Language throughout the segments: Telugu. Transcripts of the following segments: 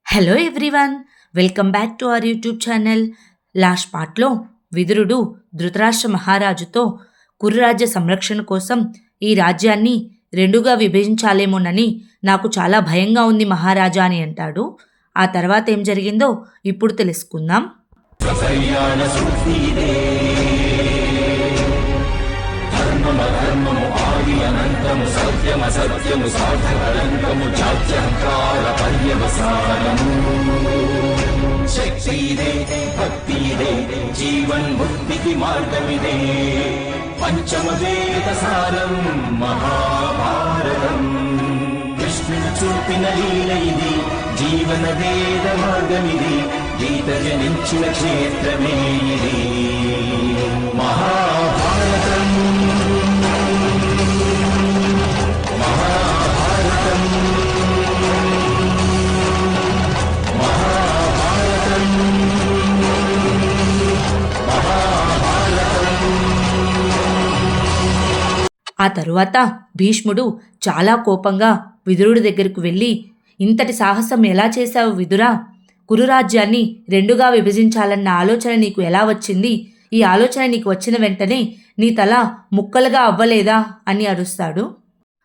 Hello everyone, welcome back to our YouTube channel. Last పార్ట్లో విదురుడు ధృతరాష్ట్ర మహారాజుతో కురురాజ్య సంరక్షణ కోసం ఈ రాజ్యాన్ని రెండుగా విభజించాలేమోనని నాకు చాలా భయంగా ఉంది మహారాజా అని అంటాడు. ఆ తర్వాత ఏం జరిగిందో ఇప్పుడు తెలుసుకుందాం. శక్తిదే భక్తిదే జీవన్ముక్తికి మార్గమిదే పంచమ వేద సారం మహాభారతం. కృష్ణుడు చూపిన లీల ఇది, జీవన వేద మార్గమిది, గీత జనించిన క్షేత్రమే ఇది మహాభారతం. ఆ తరువాత భీష్ముడు చాలా కోపంగా విదురుడి దగ్గరకు వెళ్ళి, ఇంతటి సాహసం ఎలా చేశావు విదురా? కురురాజ్యాన్ని రెండుగా విభజించాలన్న ఆలోచన నీకు ఎలా వచ్చింది? ఈ ఆలోచన నీకు వచ్చిన వెంటనే నీ తల ముక్కలుగా అవ్వలేదా అని అరుస్తాడు.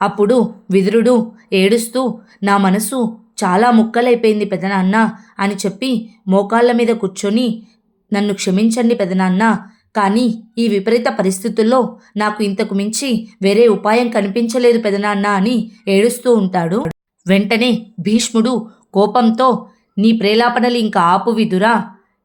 అప్పుడు విదురుడు ఏడుస్తూ, నా మనసు చాలా ముక్కలైపోయింది పెదనాన్న అని చెప్పి మోకాళ్ళ మీద కూర్చొని, నన్ను క్షమించండి పెదనాన్న, కానీ ఈ విపరీత పరిస్థితుల్లో నాకు ఇంతకు మించి వేరే ఉపాయం కనిపించలేదు పెదనాన్న అని ఏడుస్తూ ఉంటాడు. వెంటనే భీష్ముడు కోపంతో, నీ ప్రేలాపనలు ఇంకా ఆపు విదురా,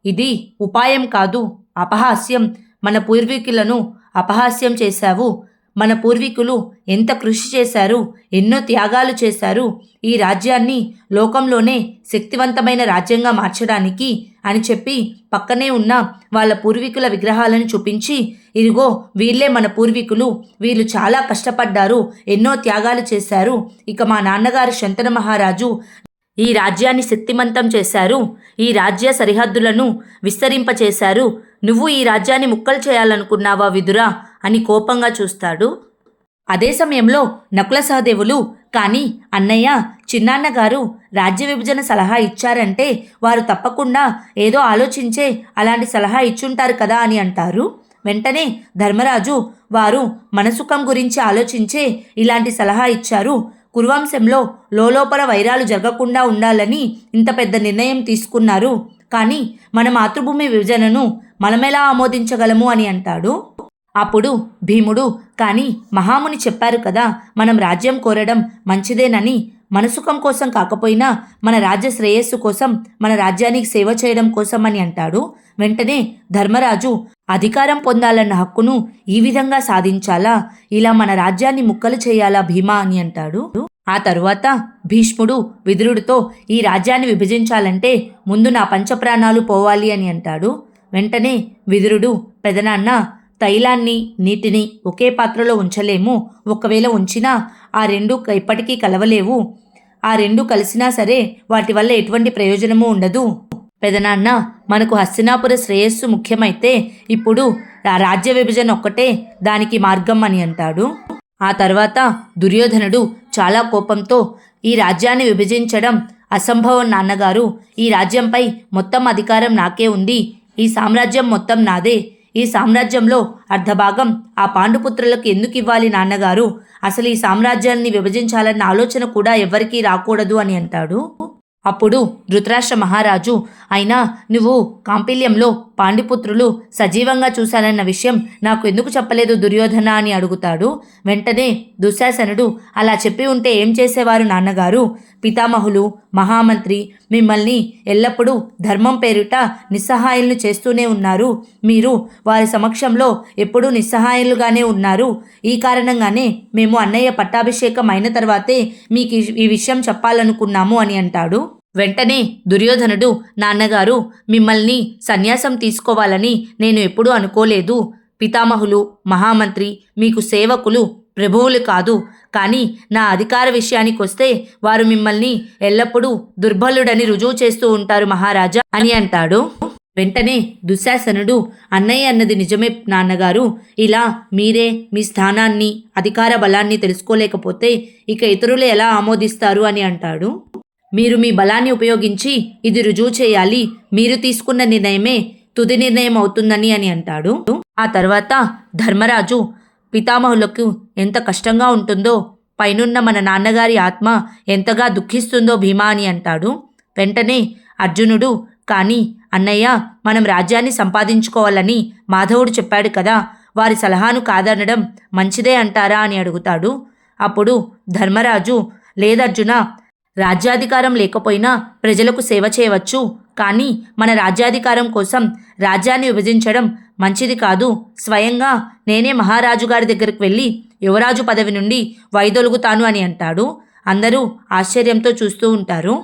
ఇది ఉపాయం కాదు, అపహాస్యం. మన పూర్వీకులను అపహాస్యం చేశావు. మన పూర్వీకులు ఎంత కృషి చేశారు, ఎన్నో త్యాగాలు చేశారు ఈ రాజ్యాన్ని లోకంలోనే శక్తివంతమైన రాజ్యంగా మార్చడానికి అని చెప్పి పక్కనే ఉన్న వాళ్ళ పూర్వీకుల విగ్రహాలను చూపించి, ఇదిగో వీళ్ళే మన పూర్వీకులు, వీళ్ళు చాలా కష్టపడ్డారు, ఎన్నో త్యాగాలు చేశారు. ఇక మా నాన్నగారు శంతన మహారాజు ఈ రాజ్యాన్ని శక్తిమంతం చేశారు, ఈ రాజ్య సరిహద్దులను విస్తరింపచేశారు. నువ్వు ఈ రాజ్యాన్ని ముక్కలు చేయాలనుకున్నావా విదురా అని కోపంగా చూస్తాడు. అదే సమయంలో నకుల సహదేవులు, కానీ అన్నయ్య, చిన్నాన్నగారు రాజ్య విభజన సలహా ఇచ్చారంటే వారు తప్పకుండా ఏదో ఆలోచించే అలాంటి సలహా ఇచ్చుంటారు కదా అని అంటారు. వెంటనే ధర్మరాజు, వారు మనసుఖం గురించి ఆలోచించే ఇలాంటి సలహా ఇచ్చారు. కురువంశంలో లోపల వైరాలు జరగకుండా ఉండాలని ఇంత పెద్ద నిర్ణయం తీసుకున్నారు. కానీ మన మాతృభూమి విభజనను మనమెలా ఆమోదించగలము అని అంటాడు. అప్పుడు భీముడు, కానీ మహాముని చెప్పారు కదా, మనం రాజ్యం కోరడం మంచిదేనని, మనసుఖం కోసం కాకపోయినా మన రాజ్య శ్రేయస్సు కోసం, మన రాజ్యానికి సేవ చేయడం కోసం అని అంటాడు. వెంటనే ధర్మరాజు, అధికారం పొందాలన్న హక్కును ఈ విధంగా సాధించాలా? ఇలా మన రాజ్యాన్ని ముక్కలు చేయాలా భీమా అని అంటాడు. ఆ తరువాత భీష్ముడు విదురుడితో, ఈ రాజ్యాన్ని విభజించాలంటే ముందు నా పంచప్రాణాలు పోవాలి అని అంటాడు. వెంటనే విదురుడు, పెదనాన్న, తైలాన్ని నీటిని ఒకే పాత్రలో ఉంచలేము. ఒకవేళ ఉంచినా ఆ రెండు ఎప్పటికీ కలవలేవు. ఆ రెండు కలిసినా సరే వాటి వల్ల ఎటువంటి ప్రయోజనము ఉండదు. పెదనాన్న, మనకు హస్తినాపుర శ్రేయస్సు ముఖ్యమైతే ఇప్పుడు ఆ రాజ్య విభజన ఒక్కటే దానికి మార్గం అని అంటాడు. ఆ తర్వాత దుర్యోధనుడు చాలా కోపంతో, ఈ రాజ్యాన్ని విభజించడం అసంభవం నాన్నగారు, ఈ రాజ్యంపై మొత్తం అధికారం నాకే ఉంది, ఈ సామ్రాజ్యం మొత్తం నాదే, ఈ సామ్రాజ్యంలో అర్ధభాగం ఆ పాండుపుత్రులకు ఎందుకు ఇవ్వాలి నాన్నగారు, అసలు ఈ సామ్రాజ్యాన్ని విభజించాలన్న ఆలోచన కూడా ఎవ్వరికీ రాకూడదు అని అంటాడు. అప్పుడు ధృతరాష్ట్ర మహారాజు, అయినా నువ్వు కాంపిల్యంలో పాండిపుత్రులు సజీవంగా చూశానన్న విషయం నాకు ఎందుకు చెప్పలేదు దుర్యోధన అని అడుగుతాడు. వెంటనే దుశ్శాసనుడు, అలా చెప్పి ఉంటే ఏం చేసేవారు నాన్నగారు? పితామహులు, మహామంత్రి మిమ్మల్ని ఎల్లప్పుడూ ధర్మం పేరిట నిస్సహాయులను చేస్తూనే ఉన్నారు. మీరు వారి సమక్షంలో ఎప్పుడూ నిస్సహాయులుగానే ఉన్నారు. ఈ కారణంగానే మేము అన్నయ్య పట్టాభిషేకం అయిన తర్వాతే మీకు ఈ విషయం చెప్పాలనుకున్నాము అని అంటాడు. వెంటనే దుర్యోధనుడు, నాన్నగారు, మిమ్మల్ని సన్యాసం తీసుకోవాలని నేను ఎప్పుడూ అనుకోలేదు. పితామహులు, మహామంత్రి మీకు సేవకులు, ప్రభువులు కాదు. కానీ నా అధికార విషయానికి వస్తే వారు మిమ్మల్ని ఎల్లప్పుడూ దుర్బలుడని రుజువు చేస్తూ ఉంటారు మహారాజా అని అంటాడు. వెంటనే దుశ్శాసనుడు, అన్నయ్య అన్నది నిజమే నాన్నగారు, ఇలా మీరే మీ స్థానాన్ని, అధికార బలాన్ని తెలుసుకోలేకపోతే ఇక ఇతరులు ఎలా ఆమోదిస్తారు అని అంటాడు. మీరు మీ బలాన్ని ఉపయోగించి ఇది రుజువు చేయాలి. మీరు తీసుకున్న నిర్ణయమే తుది నిర్ణయం అవుతుందని అని అంటాడు. ఆ తర్వాత ధర్మరాజు పితామహులకు ఎంత కష్టంగా ఉంటుందో, పైనున్న మన నాన్నగారి ఆత్మ ఎంతగా దుఃఖిస్తుందో భీమా అని అంటాడు. వెంటనే అర్జునుడు, కానీ అన్నయ్య, మనం రాజ్యాన్ని సంపాదించుకోవాలని మాధవుడు చెప్పాడు కదా, వారి సలహాను కాదనడం మంచిదే అంటారా అని అడుగుతాడు. అప్పుడు ధర్మరాజు, లేదర్జున, రాజ్యాధికారం లేకపోయినా ప్రజలకు సేవ చేయవచ్చు, కానీ మన రాజ్యాధికారం కోసం రాజ్యాన్ని విభజించడం మంచిది కాదు. స్వయంగా నేనే మహారాజు గారి దగ్గరికి వెళ్ళి యువరాజు పదవి నుండి వైదొలుగుతాను అని అంటాడు. అందరూ ఆశ్చర్యంతో చూస్తూ ఉంటారు.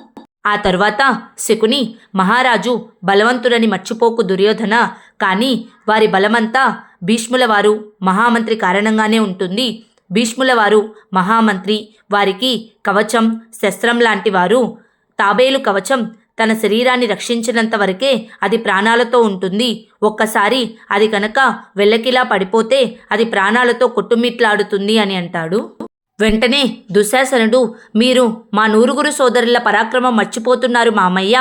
ఆ తర్వాత శకుని, మహారాజు బలవంతుడని మర్చిపోకు దుర్యోధన, కానీ వారి బలమంతా భీష్ముల వారు మహామంత్రి కారణంగానే ఉంటుంది. భీష్ముల వారు మహామంత్రి, వారికి కవచం శస్త్రం లాంటి వారు. తాబేలు కవచం తన శరీరాన్ని రక్షించినంత వరకే అది ప్రాణాలతో ఉంటుంది. ఒక్కసారి అది కనుక వెల్లకిలా పడిపోతే అది ప్రాణాలతో కొట్టుమిట్లాడుతుంది అని అంటాడు. వెంటనే దుశ్శాసనుడు, మీరు మా నూరుగురు సోదరుల పరాక్రమం మర్చిపోతున్నారు మామయ్య.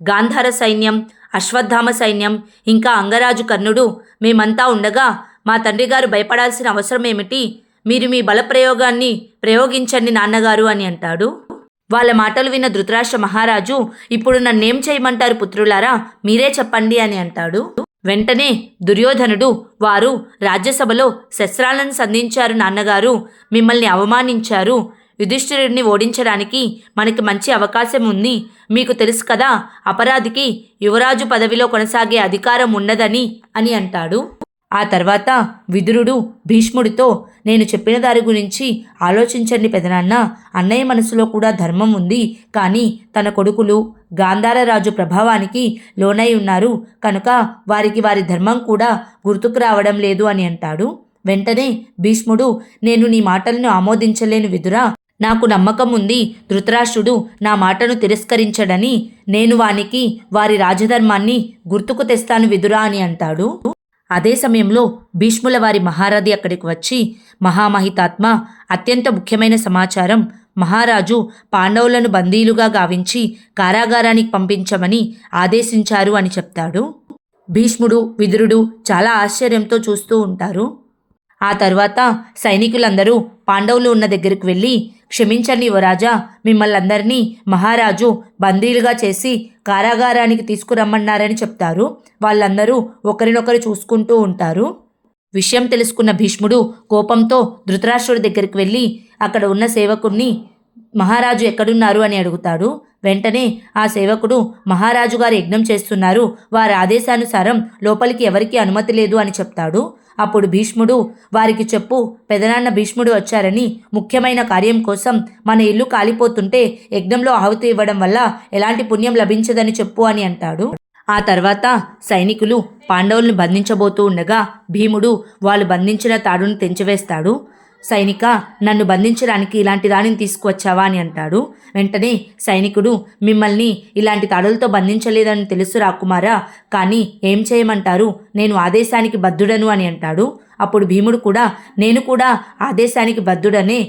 గాంధార సైన్యం, అశ్వత్థామ సైన్యం, ఇంకా అంగరాజు కర్ణుడు, మేమంతా ఉండగా మా తండ్రి గారు భయపడాల్సిన అవసరం ఏమిటి? మీరు మీ బలప్రయోగాన్ని ప్రయోగించండి నాన్నగారు అని అంటాడు. వాళ్ళ మాటలు విన్న ధృతరాష్ట్ర మహారాజు, ఇప్పుడు నన్నేం చేయమంటారు పుత్రులారా, మీరే చెప్పండి అని అంటాడు. వెంటనే దుర్యోధనుడు, వారు రాజ్యసభలో శస్త్రాలను సంధించారు నాన్నగారు, మిమ్మల్ని అవమానించారు. యుధిష్ఠిరుడిని ఓడించడానికి మనకి మంచి అవకాశం ఉంది. మీకు తెలుసు కదా, అపరాధికి యువరాజు పదవిలో కొనసాగే అధికారం ఉండదని అని అంటాడు. ఆ తర్వాత విదురుడు భీష్ముడితో, నేను చెప్పిన దారి గురించి ఆలోచించండి పెదనాన్న. అన్నయ్య మనసులో కూడా ధర్మం ఉంది, కానీ తన కొడుకులు గాంధార రాజు ప్రభావానికి లోనై ఉన్నారు కనుక వారికి వారి ధర్మం కూడా గుర్తుకు రావడం లేదు అని అంటాడు. వెంటనే భీష్ముడు, నేను నీ మాటలను ఆమోదించలేను విదురా. నాకు నమ్మకం ఉంది ధృతరాష్ట్రుడు నా మాటను తిరస్కరించడని. నేను వానికి వారి రాజధర్మాన్ని గుర్తుకు తెస్తాను విదురా అని అంటాడు. అదే సమయంలో భీష్ముల వారి మహారథి అక్కడికి వచ్చి, మహామహితాత్మ, అత్యంత ముఖ్యమైన సమాచారం. మహారాజు పాండవులను బందీలుగా గావించి కారాగారానికి పంపించమని ఆదేశించారు అని చెప్తాడు. భీష్ముడు విదురుడు చాలా ఆశ్చర్యంతో చూస్తూ ఉంటారు. ఆ తర్వాత సైనికులందరూ పాండవులు ఉన్న దగ్గరికి వెళ్ళి, క్షమించండి యువరాజా, మిమ్మల్ని అందరినీ మహారాజు బందీలుగా చేసి కారాగారానికి తీసుకురమ్మన్నారని చెప్తారు. వాళ్ళందరూ ఒకరినొకరు చూసుకుంటూ ఉంటారు. విషయం తెలుసుకున్న భీష్ముడు కోపంతో ధృతరాష్ట్రుడి దగ్గరికి వెళ్ళి అక్కడ ఉన్న సేవకుడిని, మహారాజు ఎక్కడున్నారు అని అడుగుతాడు. వెంటనే ఆ సేవకుడు, మహారాజు గారు యజ్ఞం చేస్తున్నారు, వారి ఆదేశానుసారం లోపలికి ఎవరికీ అనుమతి లేదు అని చెప్తాడు. అప్పుడు భీష్ముడు, వారికి చెప్పు, పెదనాన్న భీష్ముడు వచ్చారని, ముఖ్యమైన కార్యం కోసం మన ఇల్లు కాలిపోతుంటే యజ్ఞంలో ఆహుతి ఇవ్వడం వల్ల ఎలాంటి పుణ్యం లభించదని చెప్పు అని అంటాడు. ఆ తర్వాత సైనికులు పాండవులను బంధించబోతూ ఉండగా భీముడు వాళ్ళు బంధించిన తాడును తెంచివేస్తాడు. సైనిక, నన్ను బంధించడానికి ఇలాంటి దానిని తీసుకువచ్చావా అని అంటాడు. వెంటనే సైనికుడు, మిమ్మల్ని ఇలాంటి తాడులతో బంధించలేదని తెలుసు రాకుమారా, కానీ ఏం చేయమంటారు, నేను ఆదేశానికి బద్ధుడను అని అంటాడు. అప్పుడు భీముడు కూడా, నేను కూడా ఆదేశానికి బద్ధుడనే.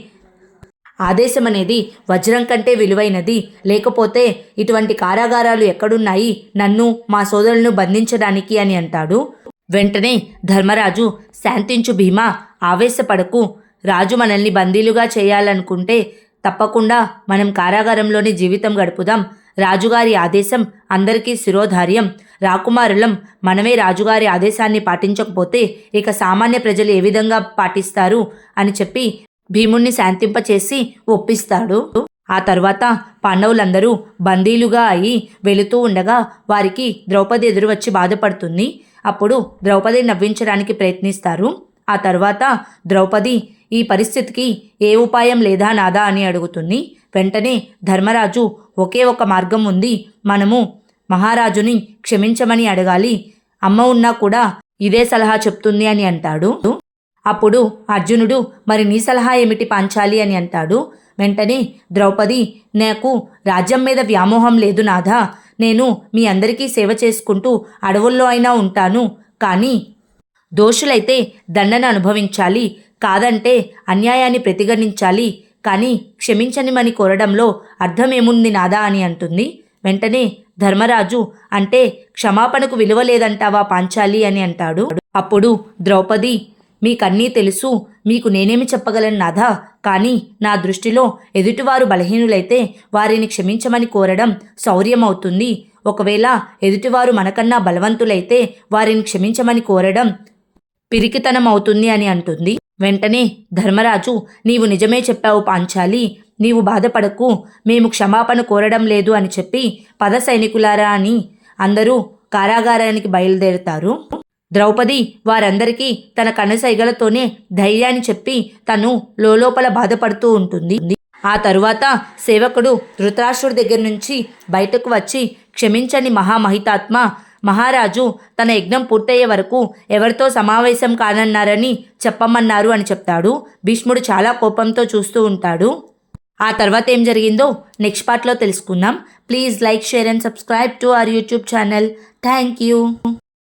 ఆదేశం అనేది వజ్రం కంటే విలువైనది, లేకపోతే ఇటువంటి కారాగారాలు ఎక్కడున్నాయి నన్ను మా సోదరులను బంధించడానికి అని అంటాడు. వెంటనే ధర్మరాజు, శాంతించు భీమా, ఆవేశపడకు. రాజు మనల్ని బందీలుగా చేయాలనుకుంటే తప్పకుండా మనం కారాగారంలోని జీవితం గడుపుదాం. రాజుగారి ఆదేశం అందరికీ శిరోధార్యం. రాకుమారులం మనమే రాజుగారి ఆదేశాన్ని పాటించకపోతే ఇక సామాన్య ప్రజలు ఏ విధంగా పాటిస్తారు అని చెప్పి భీముణ్ణి శాంతింపచేసి ఒప్పిస్తాడు. ఆ తర్వాత పాండవులందరూ బందీలుగా అయి వెళుతూ ఉండగా వారికి ద్రౌపది ఎదురు వచ్చి బాధపడుతుంది. అప్పుడు ద్రౌపది నవ్వించడానికి ప్రయత్నిస్తారు. ఆ తర్వాత ద్రౌపది, ఈ పరిస్థితికి ఏ ఉపాయం లేదా నాదా అని అడుగుతుంది. వెంటనే ధర్మరాజు, ఒకే ఒక మార్గం ఉంది, మనము మహారాజుని క్షమించమని అడగాలి. అమ్మ ఉన్నా కూడా ఇదే సలహా చెప్తుంది అని అంటాడు. అప్పుడు అర్జునుడు, మరి నీ సలహా ఏమిటి పాంచాలి అని అంటాడు. వెంటనే ద్రౌపది, నాకు రాజ్యం మీద వ్యామోహం లేదు నాథా, నేను మీ అందరికీ సేవ చేసుకుంటూ అడవుల్లో అయినా ఉంటాను, కానీ దోషులైతే దండన అనుభవించాలి, కాదంటే అన్యాయాన్ని ప్రతిఘటించాలి. కానీ క్షమించనిమని కోరడంలో అర్థమేముంది నాదా అని అంటుంది. వెంటనే ధర్మరాజు అంటే క్షమాపణకు విలువ లేదంటావా పాంచాలి అని అంటాడు. అప్పుడు ద్రౌపది, మీకన్నీ తెలుసు, మీకు నేనేమి చెప్పగలను నాథా, కానీ నా దృష్టిలో ఎదుటివారు బలహీనులైతే వారిని క్షమించమని కోరడం శౌర్యమవుతుంది. ఒకవేళ ఎదుటివారు మనకన్నా బలవంతులైతే వారిని క్షమించమని కోరడం పిరికితనం అవుతుంది అని అంటుంది. వెంటనే ధర్మరాజు, నీవు నిజమే చెప్పావు పాంచాలి, నీవు బాధపడకు, మేము క్షమాపణ కోరడం లేదు అని చెప్పి పద సైనికులారా అని అందరూ కారాగారానికి బయలుదేరుతారు. ద్రౌపది వారందరికీ తన కనుసైగలతోనే ధైర్యాన్ని చెప్పి తను లోపల బాధపడుతూ ఉంటుంది. ఆ తరువాత సేవకుడు ధృతరాష్ట్రుడి దగ్గర నుంచి బయటకు వచ్చి, క్షమించని మహామహితాత్మ, మహారాజు తన యజ్ఞం పూర్తయ్యే వరకు ఎవరితో సమావేశం కానన్నారని చెప్పమన్నారు అని చెప్తాడు. భీష్ముడు చాలా కోపంతో చూస్తూ ఉంటాడు. ఆ తర్వాత ఏం జరిగిందో నెక్స్ట్ పార్ట్లో తెలుసుకుందాం. Please like, share and subscribe to our YouTube channel. Thank you.